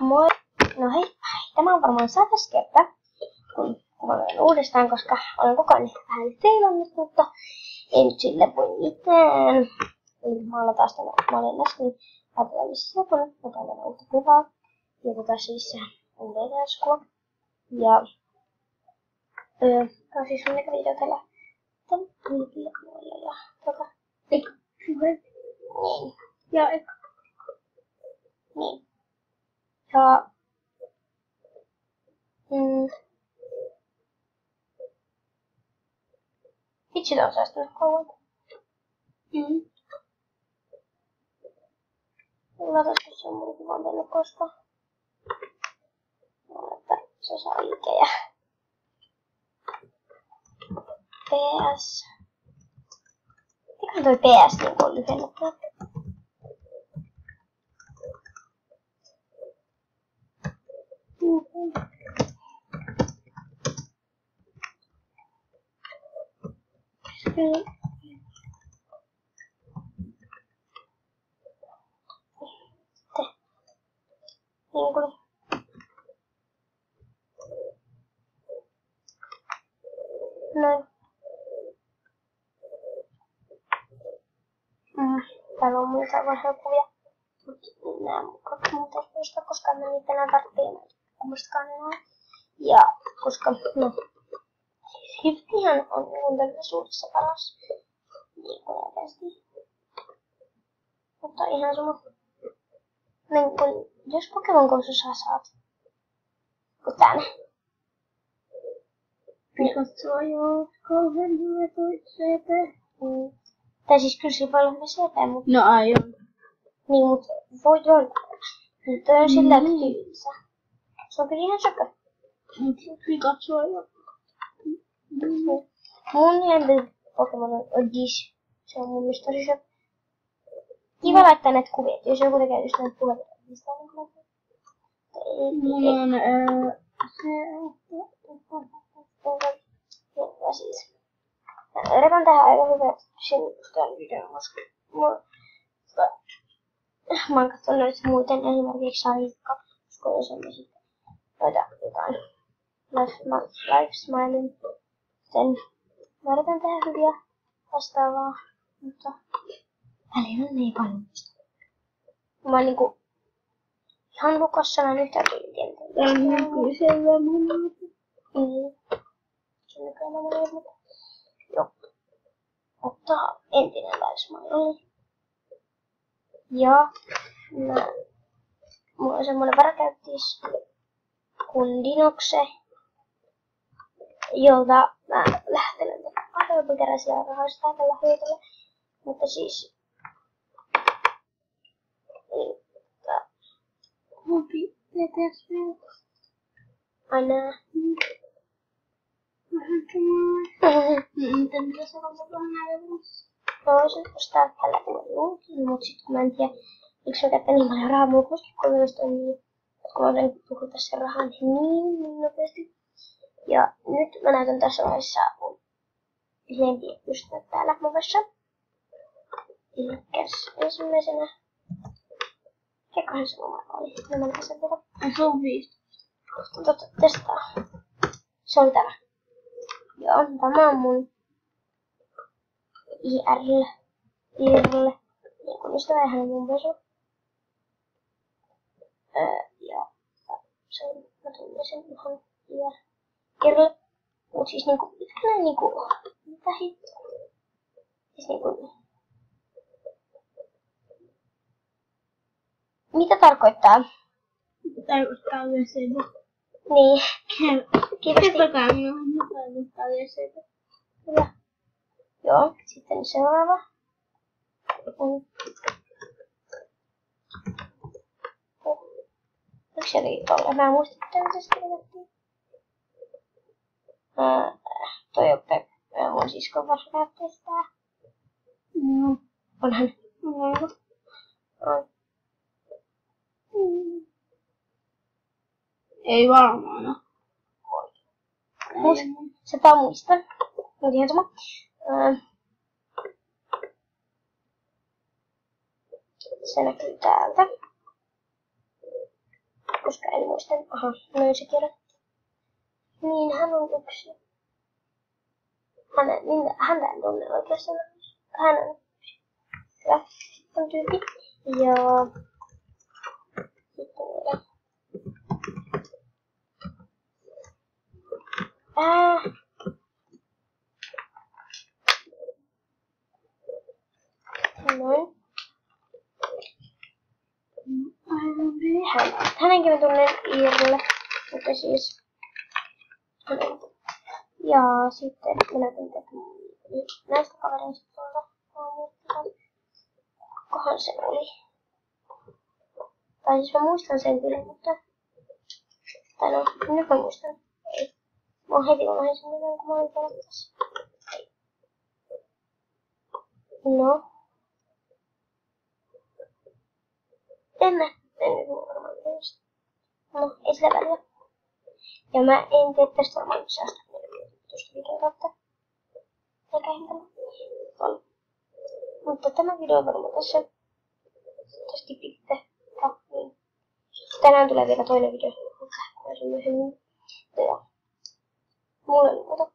Moi. No hei, tämä on varmaan 100. kerta, kun kuvailen uudestaan, koska olen koko ajan vähän seilannut, mutta ei nyt sille voi mitään. Maalla taas tänne valinnassa, niin ajatellaan missä kun otan tänne uutta kuvaa. Ja siis on leidäskua. Ja tämä on siis mun eka video tällä ja eka. Niin. Ja eka. Niin. Ja vitsi, tää on säästänyt kauan. Latasko se on mun kuvan mennyt koskaan? Että se saa liikejä. PS. Mikä toi PS niin on lyhennetty? Niin kuin noin. Täällä on muita vanhoja kuvia. Nää kaksi muuta muista, koska mä niitä enää tarvitse kummastakaan enää. Ja koska no Hiftihan on tulevaisuudessa paras. Niin kuin oikeasti. Mutta ihan sama. Niin kuin, jos Pokemon Go'ssa sä saat kutään. Pikachu joo, kauhean hyvä toi CP. Tai siis kyllä sillä voi olla CP, mutta... No aion. Niin, mutta voi olla. Nyt on sillä tylsä. Se on kyllä ihan sökö. Pikachu joo. Mun lempi Pokemon on Dish. Se on mun mielestä tosi sökö. Kiva laittaa näitä kuvia, jos joku tekee just näitä kuvia. Mistä on kyllä? Mulla on Ja siis. Yritän tehdä aika hyvät tämän videon, koska mä oon katsonut noita muuten esimerkiksi Sarikka, koska jos on sitten jotain Life Smiling. Sitten mä yritän tehdä hyviä vastaavaa, mutta välillä on niin paljon musta. Mä oon niinku ihan hukassa, mä en yhtään tyyliä. Tää on nykyisellä mulla. Se nykyään on mulla. Joo. Ottaa entinen Life Smiling. Ja mulla on semmonen varakäyttis kuin Dinoxe, jolta mä lähtelen kahdelta keräsiä rahoista tällä hyötyllä. Mutta siis Hopi, teetäs vielä. aina Vähän samaa. Mitä sä haluat vähän näytössä? voisin ostaa tällä luukin, mutta sit kun mä en tiedä, miksi mä käytän niin paljon rahaa mun koskikoulusta, niin kun mä olen puhunut tässä rahaa niin nopeasti. Ja nyt mä näytän tässä vaiheessa mun lempiystävät täällä muvassa. Elikkäs ensimmäisenä. Mikäköhän se numero oli? Mä näen sen tuolla. Se on 5. Testaa. Se on tämä. Joo, tämä on mun IRL. Niin kuin ystävä hän on mun pesu. Ja se on, mä tunnen sen ihan IRL. Mut siis niinku, mitkä näin niinku, mitä hittoa? Siis niinku, mitä tarkoittaa? Tarkoittaa USB. Niin. Kiitos. Kertokaa minulle, mitä tarkoittaa USB. Hyvä. Joo, sitten seuraava. Yksi oli tuolla. Mä muistin, että mitä sitä vedettiin. Toi on mun siskon vastakäyttöistä. Onhan. Ei varmaan. Sepä muistan. Mut ihan sama. Se näkyy täältä. koska en muista. Aha, noin se kirja. Niin, hän on yksi. Häntä en tunne oikeastaan. Hän on yksi. Hyvä. On tyyppi. Ja sitten vielä. Noin. Hänenkin mä tunnen Iirille. Mutta siis ja sitten minä tunten näistä kavereista tuolta. Kohan se oli. Tai siis mä muistan sen kyllä, mutta tai no, nyt mä muistan. Ei. Mä oon heti unohdin sen nimen, kun mä olin pelannut tässä. No. En nyt varmaan tietysti. No, ei sillä väliä. Ja mä en tee tästä varmaan säästä tuosta videon kautta. Eikä henkilö. Mutta tämä video on varmaan tässä tosti pitkä. Niin. Tänään tulee vielä toinen video. Mutta myöhemmin. Ja mulla ei muuta.